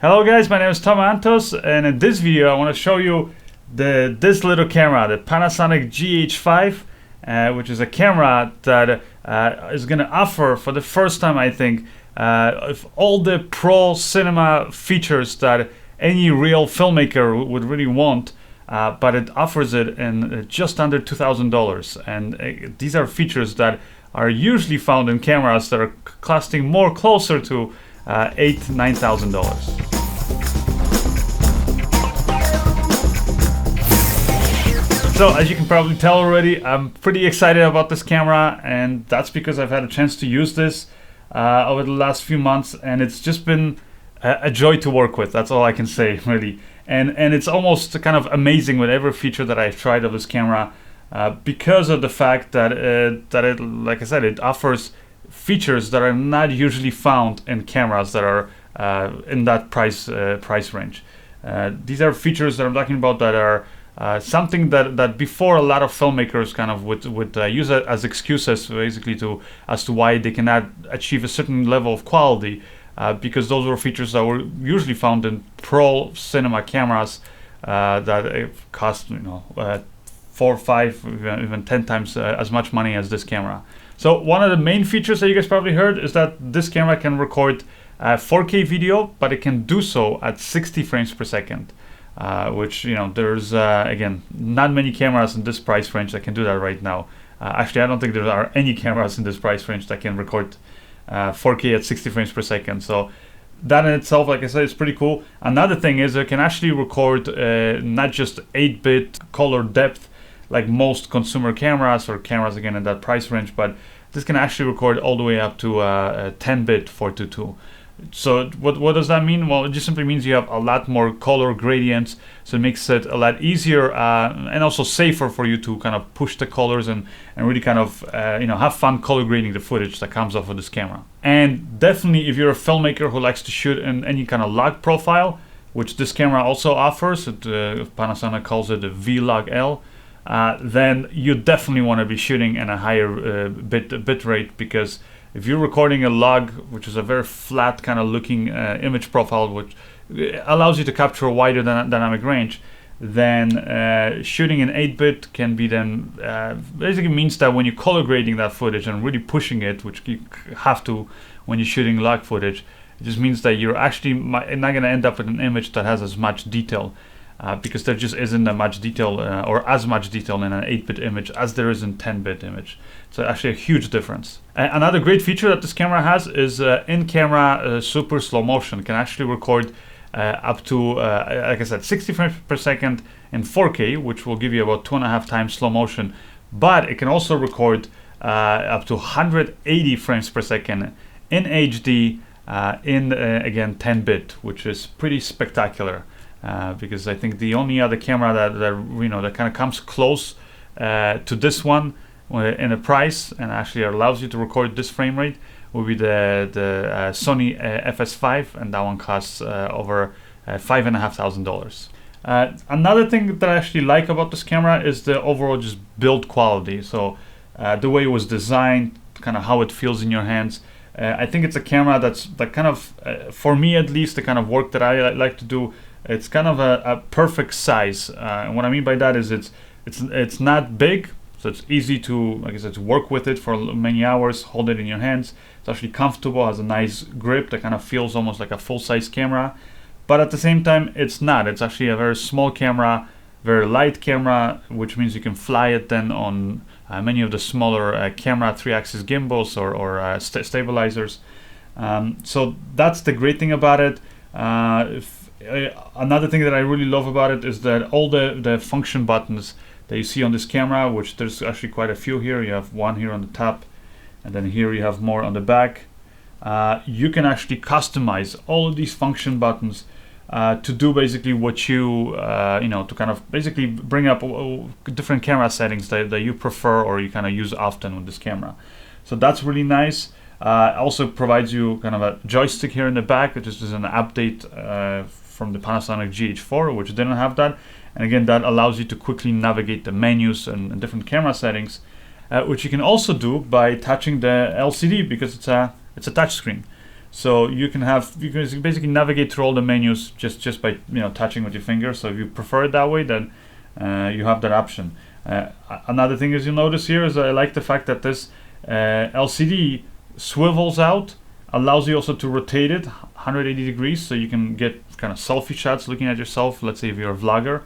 Hello guys, my name is Tom Antos, and in this video I want to show you this little camera, the Panasonic GH5, which is a camera that is going to offer for the first time, I think, all the pro cinema features that any real filmmaker would really want, but it offers it in just under $2,000. And these are features that are usually found in cameras that are costing more closer to $8,000–9,000. So as you can probably tell already, I'm pretty excited about this camera, and that's because I've had a chance to use this over the last few months, and it's just been a joy to work with. That's all I can say, really. And it's almost kind of amazing with every feature that I've tried of this camera, because of the fact that it, like I said, it offers features that are not usually found in cameras that are in that price range. These are features that I'm talking about that are something that before a lot of filmmakers kind of would use it as excuses, basically, as to why they cannot achieve a certain level of quality, because those were features that were usually found in pro cinema cameras that cost 4, 5, even 10 times as much money as this camera. So one of the main features that you guys probably heard is that this camera can record 4K video, but it can do so at 60 frames per second. Which, there's again, not many cameras in this price range that can do that right now. Actually, I don't think there are any cameras in this price range that can record 4K at 60 frames per second. So that in itself, like I said, is pretty cool. Another thing is it can actually record not just 8-bit color depth like most consumer cameras or cameras again in that price range, but this can actually record all the way up to 10-bit 422. So what does that mean? Well, it just simply means you have a lot more color gradients, so it makes it a lot easier and also safer for you to kind of push the colors and really kind of have fun color grading the footage that comes off of this camera. And definitely, if you're a filmmaker who likes to shoot in any kind of log profile, which this camera also offers, Panasonic calls it a V-Log L, then you definitely want to be shooting in a higher bit rate, because if you're recording a log, which is a very flat kind of looking image profile, which allows you to capture a wider dynamic range, then shooting in 8-bit can be then basically means that when you're color grading that footage and really pushing it, which you have to when you're shooting log footage, it just means that you're actually not going to end up with an image that has as much detail, because there just isn't that much detail or as much detail in an 8-bit image as there is in 10-bit image. So actually a huge difference. Another great feature that this camera has is in-camera super slow motion. It can actually record up to, like I said, 60 frames per second in 4K, which will give you about 2.5 times slow motion. But it can also record up to 180 frames per second in HD in, again, 10-bit, which is pretty spectacular. Because I think the only other camera that kind of comes close to this one in a price and actually allows you to record this frame rate will be the Sony FS5, and that one costs over $5,500. Another thing that I actually like about this camera is the overall just build quality. So the way it was designed, kind of how it feels in your hands. I think it's a camera that kind of, for me at least, the kind of work that I like to do, it's kind of a perfect size. And what I mean by that is it's not big, so it's easy to, like I said, to work with it for many hours, hold it in your hands. It's actually comfortable, has a nice grip that kind of feels almost like a full-size camera. But at the same time, it's not. It's actually a very small camera, very light camera, which means you can fly it then on many of the smaller camera 3-axis gimbals or stabilizers. So that's the great thing about it. Another thing that I really love about it is that all the function buttons that you see on this camera, which there's actually quite a few here. You have one here on the top, and then here you have more on the back. You can actually customize all of these function buttons to do basically what you, to kind of basically bring up different camera settings that you prefer or you kind of use often with this camera. So that's really nice. Also provides you kind of a joystick here in the back, which is an update from the Panasonic GH4, which didn't have that. And again, that allows you to quickly navigate the menus and different camera settings, which you can also do by touching the LCD, because it's a touch screen. So you can basically navigate through all the menus just by touching with your finger. So if you prefer it that way, then you have that option. Another thing is you'll notice here is I like the fact that this LCD swivels out, allows you also to rotate it 180 degrees, so you can get kind of selfie shots looking at yourself. Let's say if you're a vlogger,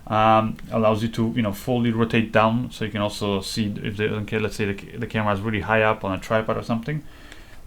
allows you to fully rotate down, so you can also see if let's say the camera is really high up on a tripod or something.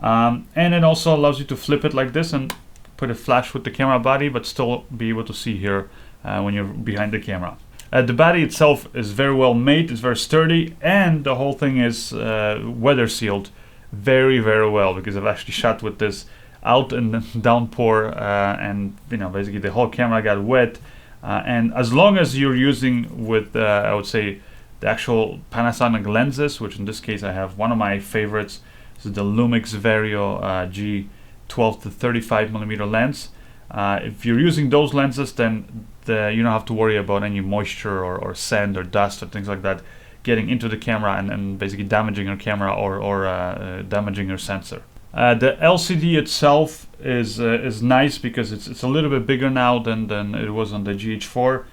And it also allows you to flip it like this and put a flash with the camera body, but still be able to see here when you're behind the camera. The body itself is very well made, it's very sturdy, and the whole thing is weather sealed very, very well, because I've actually shot with this out in the downpour, and basically the whole camera got wet. And as long as you're using with, I would say, the actual Panasonic lenses, which in this case I have one of my favorites, this is the Lumix Vario G 12 to 35 millimeter lens. If you're using those lenses, then you don't have to worry about any moisture or sand or dust or things like that getting into the camera and basically damaging your camera or damaging your sensor. The LCD itself is nice because it's a little bit bigger now than it was on the GH4,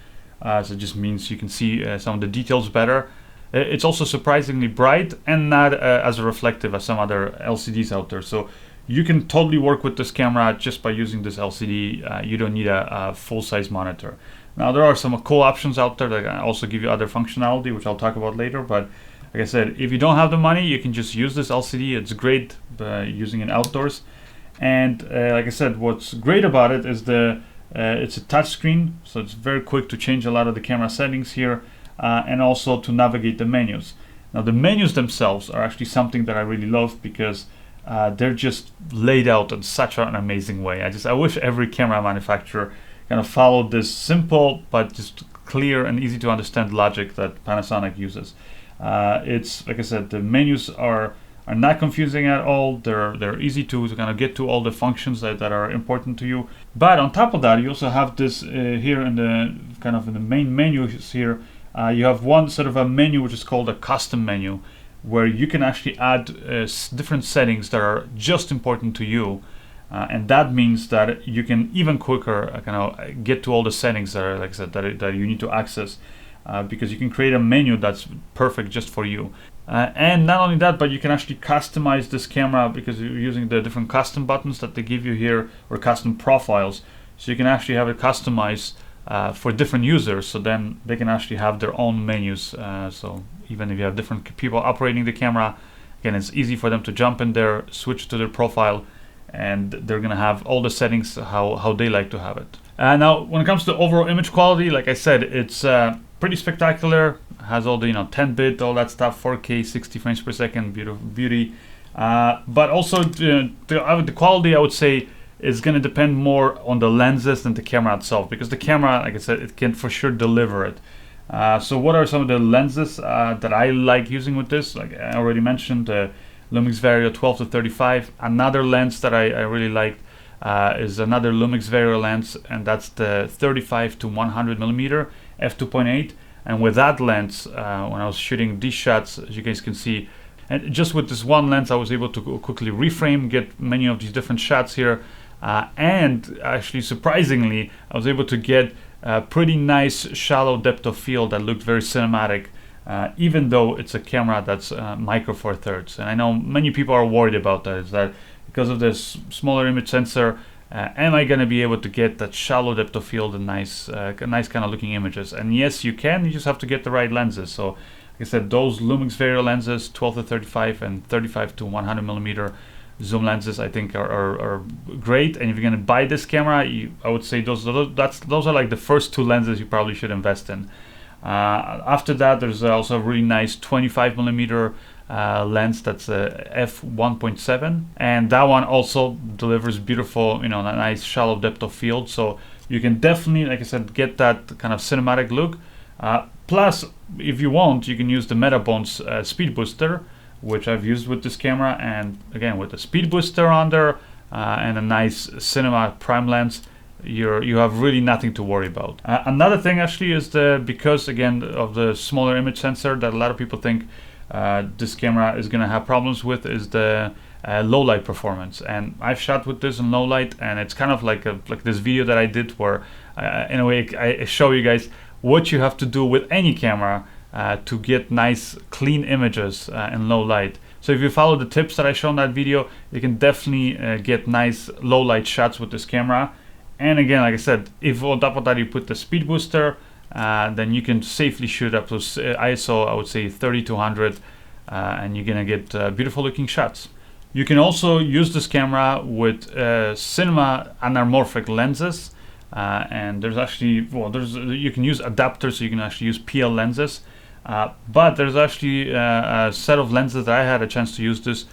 so it just means you can see some of the details better. It's also surprisingly bright and not as reflective as some other LCDs out there. So you can totally work with this camera just by using this LCD. You don't need a full-size monitor. Now there are some cool options out there that can also give you other functionality, which I'll talk about later. But like I said, if you don't have the money, you can just use this LCD. It's great using it outdoors. And like I said, what's great about it is it's a touch screen, so it's very quick to change a lot of the camera settings here, and also to navigate the menus. Now the menus themselves are actually something that I really love, because they're just laid out in such an amazing way. I wish every camera manufacturer kind of followed this simple but just clear and easy to understand logic that Panasonic uses. It's like I said, the menus are not confusing at all. They're easy to kind of get to all the functions that are important to you. But on top of that, you also have this here in the main menus here. You have one sort of a menu which is called a custom menu, where you can actually add different settings that are just important to you, and that means that you can even quicker kind of get to all the settings that are, like I said, that you need to access, because you can create a menu that's perfect just for you. And not only that, but you can actually customize this camera, because you're using the different custom buttons that they give you here, or custom profiles. So you can actually have it customized for different users, so then they can actually have their own menus. So even if you have different people operating the camera, again, it's easy for them to jump in there, switch to their profile, and they're gonna have all the settings how they like to have it. Now, when it comes to overall image quality, like I said, it's pretty spectacular. Has all the 10-bit, all that stuff, 4K, 60 frames per second, beauty. But also the quality, I would say, is going to depend more on the lenses than the camera itself, because the camera, like I said, it can for sure deliver it. So what are some of the lenses that I like using with this? Like I already mentioned, the Lumix Vario 12 to 35. Another lens that I really liked is another Lumix Vario lens, and that's the 35 to 100 millimeter f2.8. And with that lens, when I was shooting these shots, as you guys can see, and just with this one lens, I was able to quickly reframe, get many of these different shots here. And actually, surprisingly, I was able to get a pretty nice shallow depth of field that looked very cinematic, even though it's a camera that's micro four thirds. And I know many people are worried about that, is that because of this smaller image sensor, am I going to be able to get that shallow depth of field and nice kind of looking images? And yes, you can. You just have to get the right lenses. So, like I said, those Lumix Vario lenses, 12 to 35 and 35 to 100 millimeter zoom lenses, I think are great. And if you're going to buy this camera, I would say those are like the first two lenses you probably should invest in. After that, there's also a really nice 25 millimeter lens that's a f1.7, and that one also delivers beautiful, a nice shallow depth of field. So you can definitely, like I said, get that kind of cinematic look. Plus, if you want, you can use the Metabones speed booster, which I've used with this camera, and again, with the speed booster on there and a nice cinema prime lens, you have really nothing to worry about. Another thing actually is because again of the smaller image sensor that a lot of people think this camera is going to have problems with, is the low light performance. And I've shot with this in low light, and it's kind of like this video that I did where in a way I show you guys what you have to do with any camera to get nice clean images in low light. So if you follow the tips that I show in that video, you can definitely get nice low light shots with this camera. And again, like I said, if on top of that you put the speed booster, then you can safely shoot up to ISO, I would say 3200, and you're gonna get beautiful looking shots. You can also use this camera with cinema anamorphic lenses, and there's actually, you can use adapters, so you can actually use PL lenses, but there's actually a set of lenses that I had a chance to use this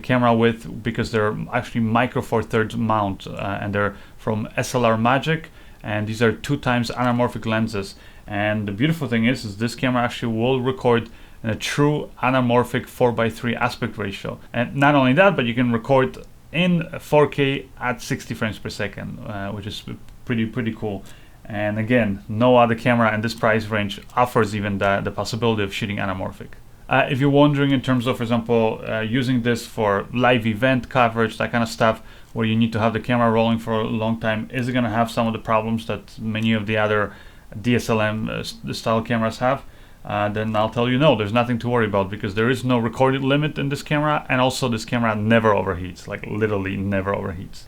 camera with, because they're actually micro four thirds mount, and they're from SLR Magic, and these are 2x anamorphic lenses. And the beautiful thing is this camera actually will record in a true anamorphic 4:3 aspect ratio. And not only that, but you can record in 4K at 60 frames per second, which is pretty cool. And again, no other camera in this price range offers even the possibility of shooting anamorphic. If you're wondering in terms of, for example, using this for live event coverage, that kind of stuff, where you need to have the camera rolling for a long time, is it going to have some of the problems that many of the other DSLM style cameras have? Then I'll tell you no, there's nothing to worry about, because there is no recorded limit in this camera, and also this camera never overheats, like literally never overheats.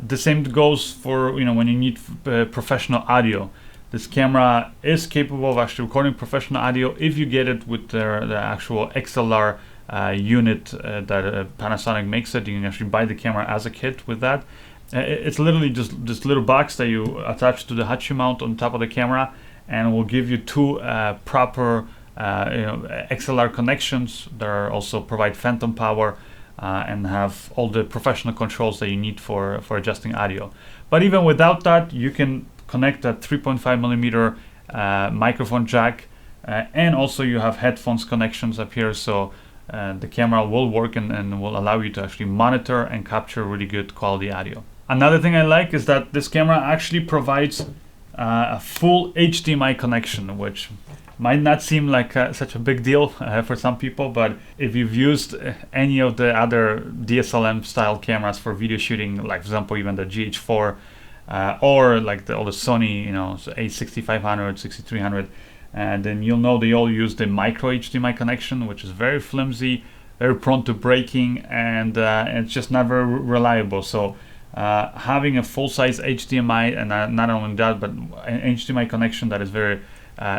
The same goes for, you know, when you need professional audio. This camera is capable of actually recording professional audio if you get it with the actual XLR unit that Panasonic makes it. You can actually buy the camera as a kit with that. It's literally just this little box that you attach to the Hachi mount on top of the camera, and will give you two proper XLR connections that are also provide phantom power and have all the professional controls that you need for adjusting audio. But even without that, you can connect a 3.5mm microphone jack, and also you have headphones connections up here, so the camera will work and will allow you to actually monitor and capture really good quality audio. Another thing I like is that this camera actually provides a full HDMI connection, which might not seem like such a big deal for some people, but if you've used any of the other DSLM style cameras for video shooting, like for example even the GH4 or like all the Sony, A6500, 6300, and then you'll know they all use the micro HDMI connection, which is very flimsy, very prone to breaking, and it's just not very reliable. So having a full-size HDMI, and not only that, but an HDMI connection that is very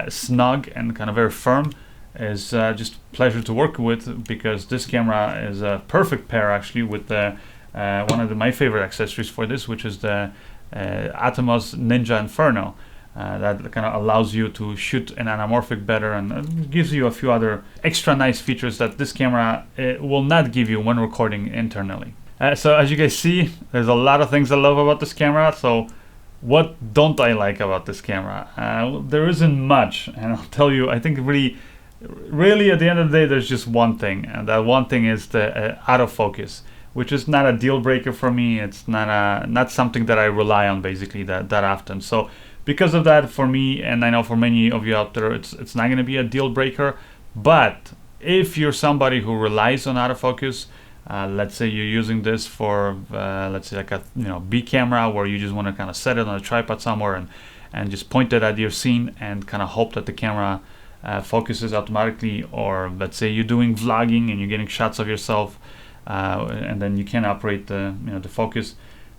snug and kind of very firm, is just a pleasure to work with, because this camera is a perfect pair actually with one of my favorite accessories for this, which is the Atomos Ninja Inferno. That kind of allows you to shoot in anamorphic better, and gives you a few other extra nice features that this camera will not give you when recording internally. So as you guys see, there's a lot of things I love about this camera. So what don't I like about this camera? There isn't much, and I'll tell you, I think really at the end of the day, there's just one thing, and that one thing is the autofocus, which is not a deal breaker for me. It's not something that I rely on basically that often. So because of that, for me, and I know for many of you out there, it's not going to be a deal breaker. But if you're somebody who relies on autofocus, let's say you're using this for let's say like a B camera, where you just want to kind of set it on a tripod somewhere and just point it at your scene and kind of hope that the camera focuses automatically, or let's say you're doing vlogging and you're getting shots of yourself and then you can't operate the focus,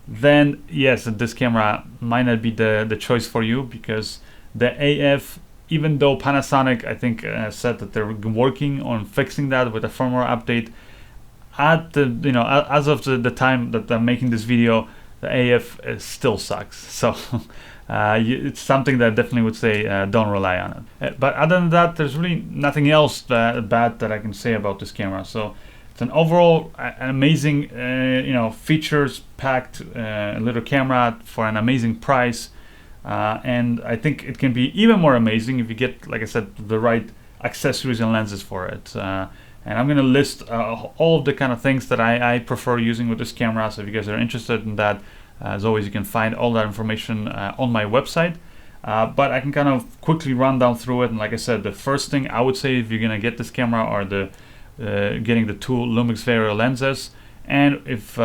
then yes, this camera might not be the choice for you, because the AF, even though Panasonic I think said that they're working on fixing that with a firmware update, at the as of the time that I'm making this video, the AF still sucks. So it's something that I definitely would say don't rely on it. But other than that, there's really nothing else bad that I can say about this camera. So it's an overall an amazing features packed little camera for an amazing price, and I think it can be even more amazing if you get, like I said, the right accessories and lenses for it. And I'm going to list all of the kind of things that I prefer using with this camera. So if you guys are interested in that, as always, you can find all that information on my website. But I can kind of quickly run down through it. And like I said, the first thing I would say if you're going to get this camera are getting the two Lumix Vario lenses. And if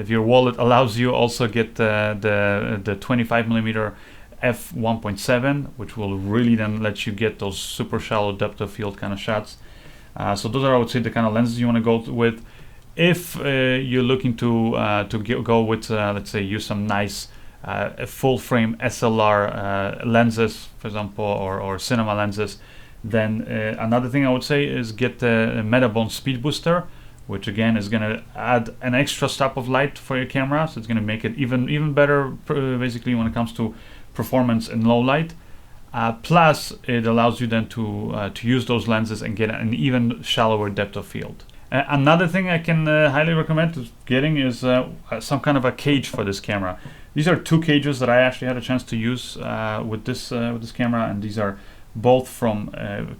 your wallet allows you, also get the 25mm f1.7, which will really then let you get those super shallow depth of field kind of shots. So those are, I would say, the kind of lenses you want to go with. If you're looking to go with, let's say, use some nice full frame SLR lenses, for example, or cinema lenses, then another thing I would say is get the Metabone Speed Booster, which again is going to add an extra step of light for your camera, so it's going to make it even better, basically, when it comes to performance in low light. Plus, it allows you then to use those lenses and get an even shallower depth of field. Another thing I can highly recommend getting is some kind of a cage for this camera. These are two cages that I actually had a chance to use with this camera, and these are both from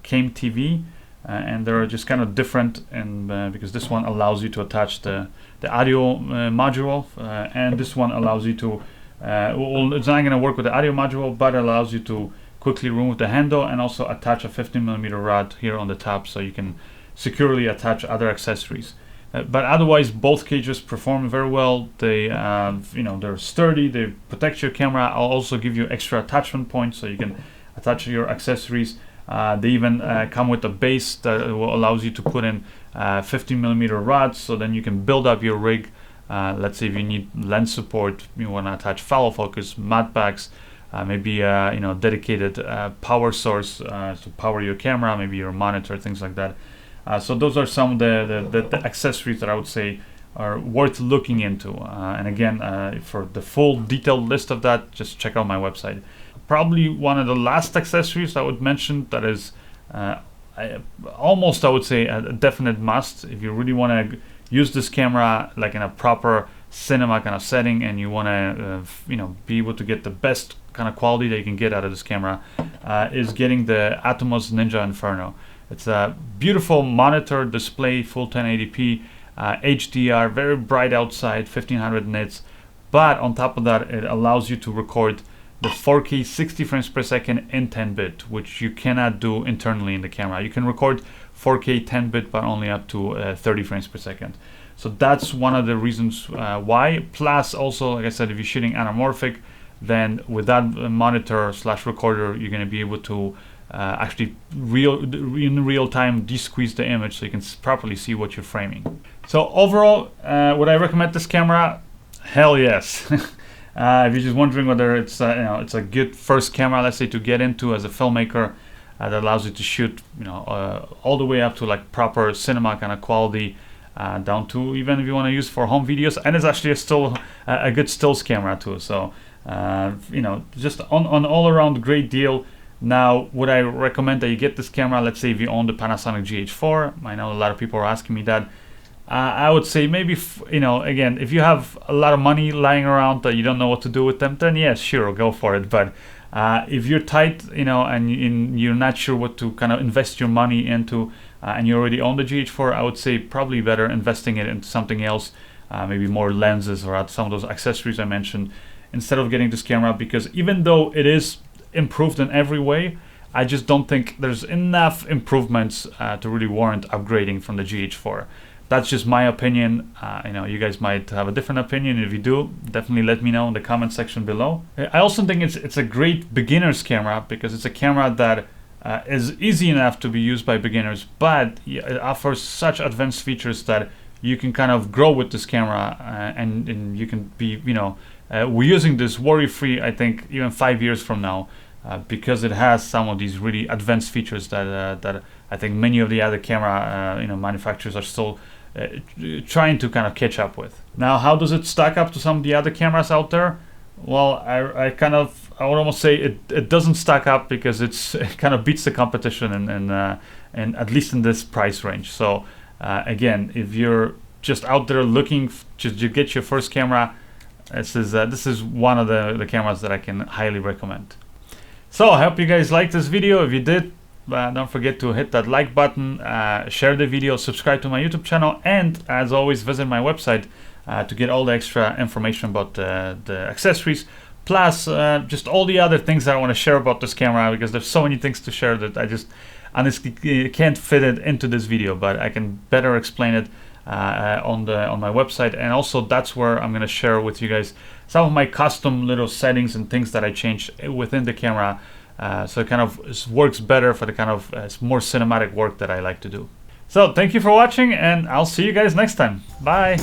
Came TV, and they're just kind of different, and because this one allows you to attach the audio module, and this one allows you to well, it's not going to work with the audio module, but it allows you to quickly remove the handle and also attach a 15mm rod here on the top, so you can securely attach other accessories. But otherwise, both cages perform very well. They, they're sturdy. They protect your camera. I'll also give you extra attachment points so you can attach your accessories. They even come with a base that allows you to put in 15mm rods, so then you can build up your rig. Let's say if you need lens support, you want to attach follow focus, matte packs, maybe dedicated power source to power your camera, maybe your monitor, things like that. So those are some of the accessories that I would say are worth looking into. And again, for the full detailed list of that, just check out my website. Probably one of the last accessories I would mention that is almost, I would say, a definite must if you really want to use this camera like in a proper cinema kind of setting, and you want to be able to get the best kind of quality that you can get out of this camera, is getting the Atomos Ninja Inferno. It's a beautiful monitor display, full 1080p, HDR, very bright outside, 1500 nits, but on top of that, it allows you to record the 4K 60 frames per second in 10-bit, which you cannot do internally in the camera. You can record 4K 10-bit, but only up to 30 frames per second. So that's one of the reasons why. Plus, also, like I said, if you're shooting anamorphic, then with that monitor / recorder, you're going to be able to actually in real time de-squeeze the image so you can properly see what you're framing. So overall, would I recommend this camera? Hell yes. If you're just wondering whether it's it's a good first camera, let's say, to get into as a filmmaker, that allows you to shoot all the way up to like proper cinema kind of quality, down to even if you want to use for home videos, and it's actually still a good stills camera too. So just on all around great deal. Now, would I recommend that you get this camera? Let's say if you own the Panasonic GH4. I know a lot of people are asking me that. I would say maybe, again, if you have a lot of money lying around that you don't know what to do with them, then yes, sure, go for it. But if you're tight, and you're not sure what to kind of invest your money into, and you already own the GH4, I would say probably better investing it into something else, maybe more lenses or some of those accessories I mentioned, instead of getting this camera, because even though it is improved in every way, I just don't think there's enough improvements to really warrant upgrading from the GH4. That's just my opinion. You guys might have a different opinion. If you do, definitely let me know in the comment section below. I also think it's a great beginner's camera, because it's a camera that is easy enough to be used by beginners, but it offers such advanced features that you can kind of grow with this camera, and you can be, we're using this worry-free, I think, even 5 years from now, because it has some of these really advanced features that I think many of the other camera manufacturers are still trying to kind of catch up with. Now, how does it stack up to some of the other cameras out there? Well, I would almost say it doesn't stack up, because it kind of beats the competition and at least in this price range. So again, if you're just out there looking to get your first camera, this is one of the cameras that I can highly recommend. So I hope you guys liked this video. If you did, don't forget to hit that like button, share the video, subscribe to my YouTube channel, and as always, visit my website to get all the extra information about the accessories, plus just all the other things that I want to share about this camera, because there's so many things to share that I just honestly can't fit it into this video, but I can better explain it on my website, and also that's where I'm gonna share with you guys some of my custom little settings and things that I changed within the camera, so it kind of works better for the kind of more cinematic work that I like to do. So thank you for watching, and I'll see you guys next time. Bye.